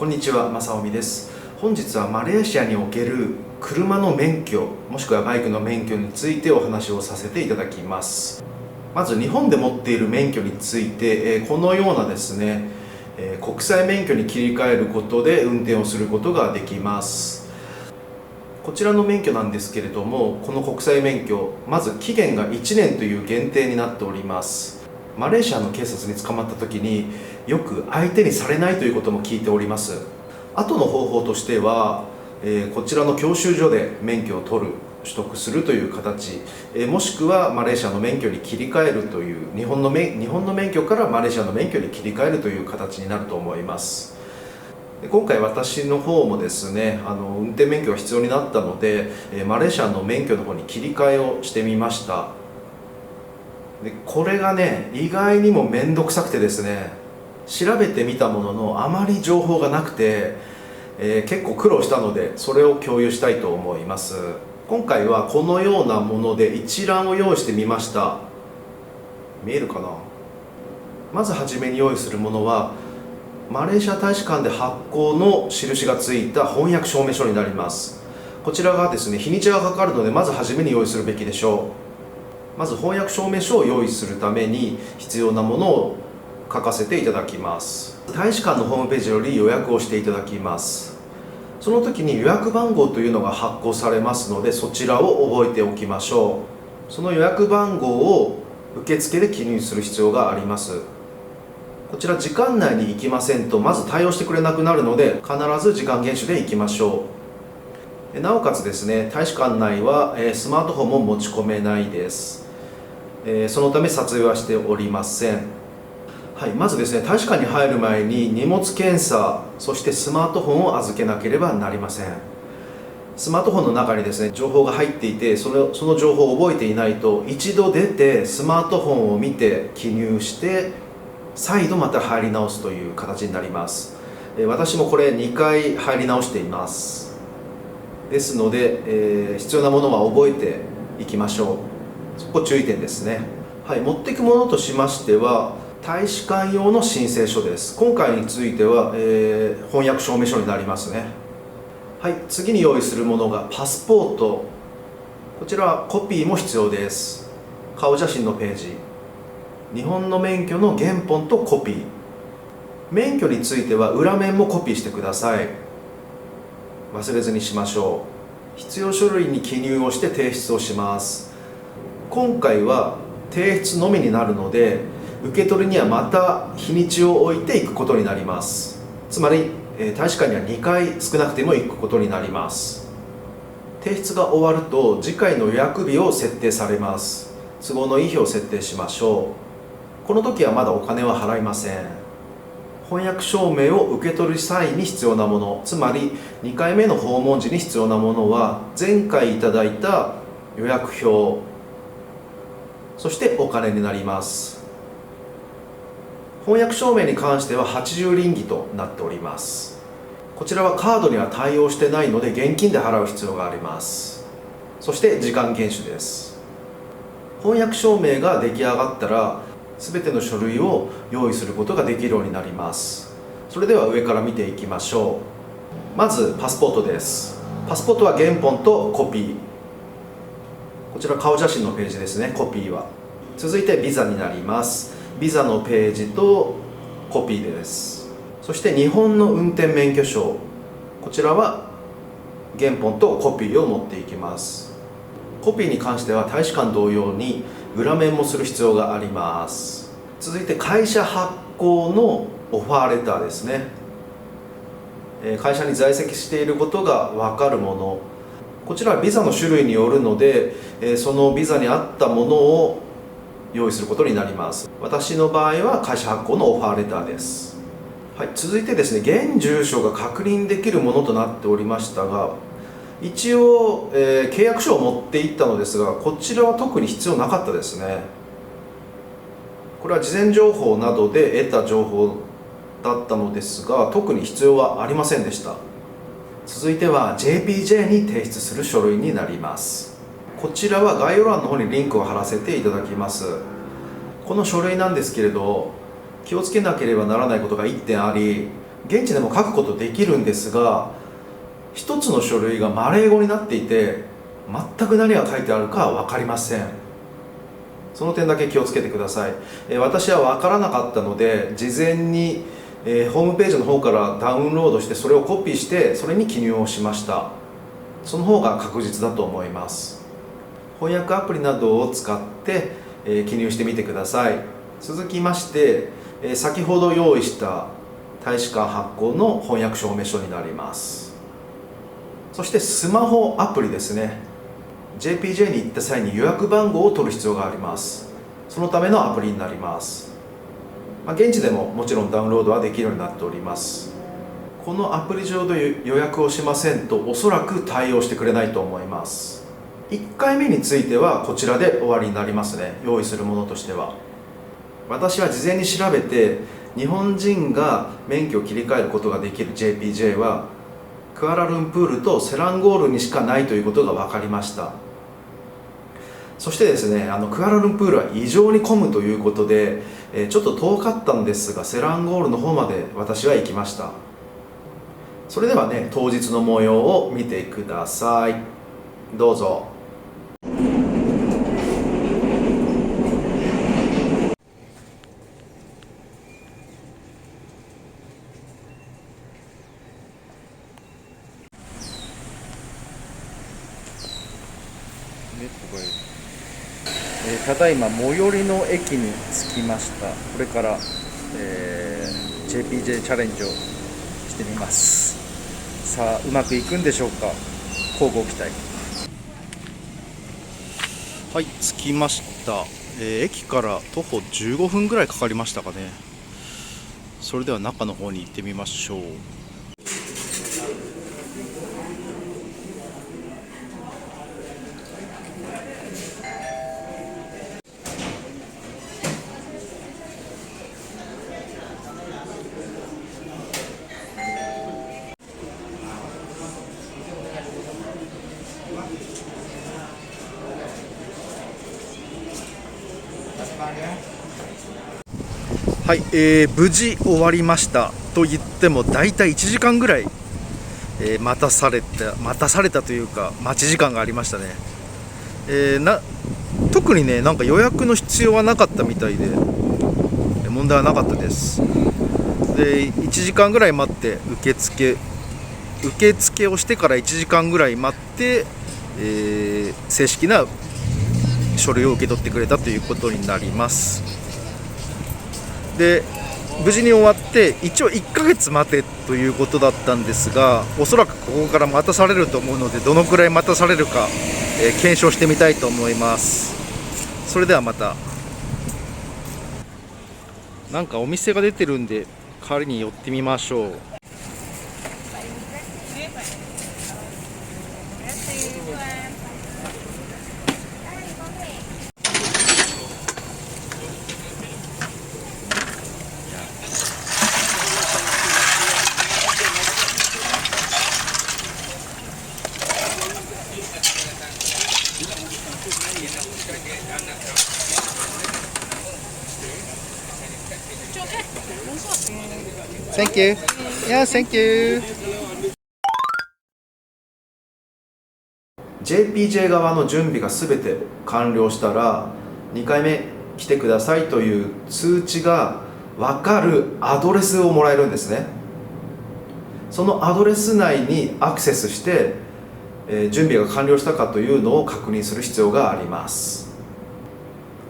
こんにちは、正臣です。本日はマレーシアにおける車の免許、もしくはバイクの免許についてお話をさせていただきます。まず日本で持っている免許について、このようなですね、国際免許に切り替えることで運転をすることができます。こちらの免許なんですけれども、この国際免許、まず期限が1年という限定になっております。マレーシアの警察に捕まった時によく相手にされないということも聞いております。後の方法としては、こちらの教習所で免許を取得するという形、もしくはマレーシアの免許に切り替えるという日本の免許からマレーシアの免許に切り替えるという形になると思います。今回私の方もですね、運転免許が必要になったので、マレーシアの免許の方に切り替えをしてみました。でこれがね、意外にも面倒くさくてですね、調べてみたもののあまり情報がなくて、結構苦労したので、それを共有したいと思います。今回はこのようなもので一覧を用意してみました。見えるかな。まずはじめに用意するものはマレーシア大使館で発行の印がついた翻訳証明書になります。こちらがですね、日にちがかかるので、まずはじめに用意するべきでしょう。まず翻訳証明書を用意するために必要なものを書かせていただきます。大使館のホームページより予約をしていただきます。その時に予約番号というのが発行されますので、そちらを覚えておきましょう。その予約番号を受付で記入する必要があります。こちら時間内に行きませんとまず対応してくれなくなるので、必ず時間厳守で行きましょう。なおかつですね、大使館内はスマートフォンも持ち込めないです。そのため撮影はしておりません。はい、まずですね、大使館に入る前に荷物検査、そしてスマートフォンを預けなければなりません。スマートフォンの中にですね、情報が入っていて、その情報を覚えていないと、一度出てスマートフォンを見て記入して再度また入り直すという形になります。私もこれ2回入り直しています。ですので、必要なものは覚えていきましょう。そこ注意点ですね。はい、持っていくものとしましては、大使館用の申請書です。今回については、翻訳証明書になりますね。はい、次に用意するものがパスポート。こちらはコピーも必要です。顔写真のページ、日本の免許の原本とコピー。免許については裏面もコピーしてください。忘れずにしましょう。必要書類に記入をして提出をします。今回は提出のみになるので、受け取りにはまた日にちを置いていくことになります。つまり大使館には2回少なくても行くことになります。提出が終わると次回の予約日を設定されます。都合のいい日を設定しましょう。この時はまだお金は払いません。翻訳証明を受け取る際に必要なもの、つまり2回目の訪問時に必要なものは、前回いただいた予約表、そしてお金になります。翻訳証明に関しては80リンギとなっております。こちらはカードには対応してないので現金で払う必要があります。そして時間厳守です。翻訳証明が出来上がったら、すべての書類を用意することができるようになります。それでは上から見ていきましょう。まずパスポートです。パスポートは原本とコピー。こちら顔写真のページですね、コピーは。続いてビザになります。ビザのページとコピーです。そして日本の運転免許証。こちらは原本とコピーを持っていきます。コピーに関しては大使館同様に裏面もする必要があります。続いて会社発行のオファーレターですね。会社に在籍していることが分かるもの。こちらはビザの種類によるので、そのビザに合ったものを用意することになります。私の場合は会社発行のオファーレターです。はい、続いてですね、現住所が確認できるものとなっておりましたが、一応、契約書を持っていったのですが、こちらは特に必要なかったですね。これは事前情報などで得た情報だったのですが、特に必要はありませんでした。続いては JPJ に提出する書類になります。こちらは概要欄の方にリンクを貼らせていただきます。この書類なんですけれど、気をつけなければならないことが1点あり、現地でも書くことできるんですが、一つの書類がマレー語になっていて全く何が書いてあるかは分かりません。その点だけ気をつけてください。私は分からなかったので、事前にホームページの方からダウンロードして、それをコピーしてそれに記入をしました。その方が確実だと思います。翻訳アプリなどを使って記入してみてください。続きまして、先ほど用意した大使館発行の翻訳証明書になります。そしてスマホアプリですね。 JPJ に行った際に予約番号を取る必要があります。そのためのアプリになります。現地でももちろんダウンロードはできるようになっております。このアプリ上で予約をしませんとおそらく対応してくれないと思います。1回目についてはこちらで終わりになりますね。用意するものとしては、私は事前に調べて、日本人が免許を切り替えることができる JPJ はクアラルンプールとセランゴールにしかないということが分かりました。そしてですね、クアラルンプールは異常に混むということで、ちょっと遠かったんですが、セランゴールの方まで私は行きました。それではね、当日の模様を見てください。どうぞ。ただいま最寄りの駅に着きました。これから、JPJ チャレンジをしてみます。さあ、うまくいくんでしょうか。乞うご期待。はい、着きました。駅から徒歩15分ぐらいかかりましたかね。それでは中の方に行ってみましょう。はい、無事終わりましたと言っても大体1時間ぐらい、待たされたというか待ち時間がありましたね。特にね、なんか予約の必要はなかったみたいで問題はなかったです。で、1時間ぐらい待って受付をしてから1時間ぐらい待って、正式な書類を受け取ってくれたということになります。で、無事に終わって一応1ヶ月待てということだったんですが、おそらくここから待たされると思うので、どのくらい待たされるか、検証してみたいと思います。それではまた。なんかお店が出てるんで代わりに寄ってみましょう。Thank you. Yeah, thank you. JPJ 側の準備がすべて完了したら、2回目来てくださいという通知が分かるアドレスをもらえるんですね。そのアドレス内にアクセスして、準備が完了したかというのを確認する必要があります。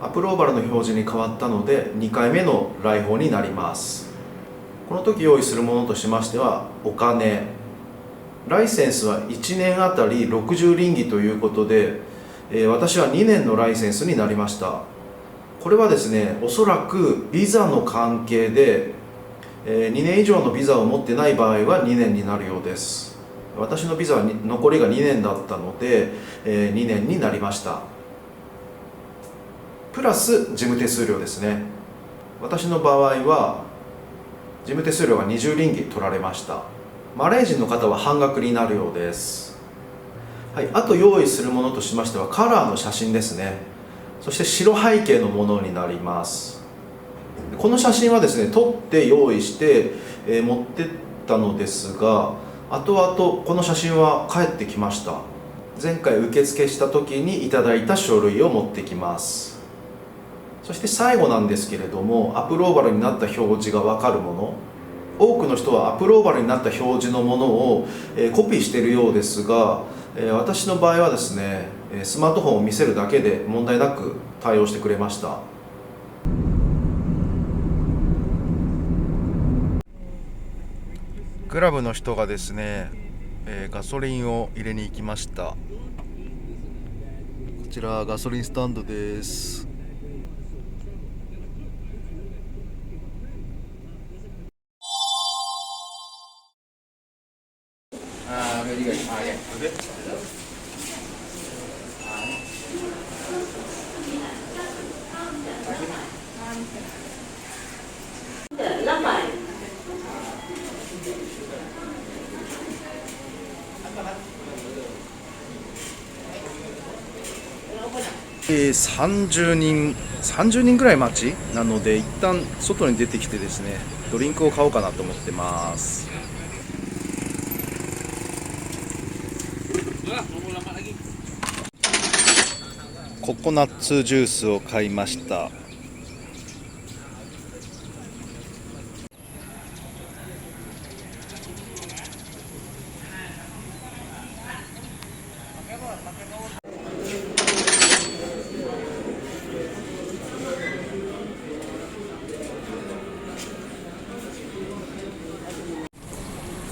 アプローバルの表示に変わったので2回目の来訪になります。この時用意するものとしましては、お金、ライセンスは1年あたり60リンギということで、私は2年のライセンスになりました。これはですね、おそらくビザの関係で、2年以上のビザを持ってない場合は2年になるようです。私のビザは残りが2年だったので、2年になりました。プラス事務手数料ですね。私の場合は事務手数料が20リンギ取られました。マレー人の方は半額になるようです。はい、あと用意するものとしましてはカラーの写真ですね。そして白背景のものになります。この写真はですね撮って用意して、持ってったのですが、後々この写真は返ってきました。前回受付した時にいただいた書類を持ってきます。そして最後なんですけれども、アプローバルになった表示が分かるもの、多くの人はアプローバルになった表示のものをコピーしているようですが、私の場合はですねスマートフォンを見せるだけで問題なく対応してくれました。グラブの人がですね、ガソリンを入れに行きました。こちらガソリンスタンドです。30人ぐらい待ちなので、一旦外に出てきてですねドリンクを買おうかなと思ってます。ココナッツジュースを買いました。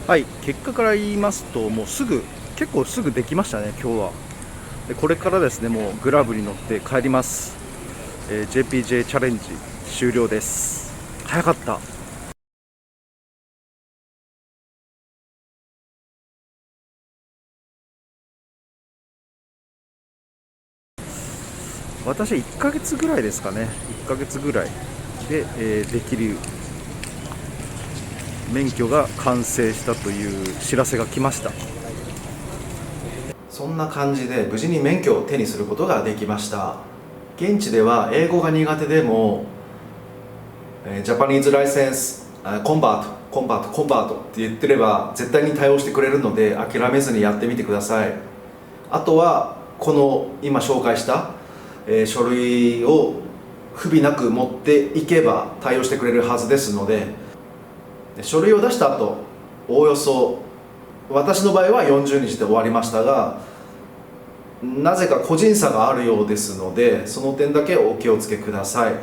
はい、結果から言いますと、もう結構すぐできましたね、今日は。でこれからですね、もうグラブに乗って帰ります。JPJ チャレンジ終了です。早かった。私は1ヶ月ぐらいですかね、1ヶ月ぐらいで、できる免許が完成したという知らせが来ました。そんな感じで無事に免許を手にすることができました。現地では英語が苦手でもジャパニーズライセンスコンバートって言ってれば絶対に対応してくれるので、諦めずにやってみてください。あとはこの今紹介した書類を不備なく持っていけば対応してくれるはずですので、書類を出した後、おおよそ私の場合は40日で終わりましたが、なぜか個人差があるようですので、その点だけお気をつけください。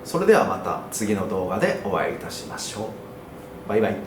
それではまた次の動画でお会いいたしましょう。バイバイ。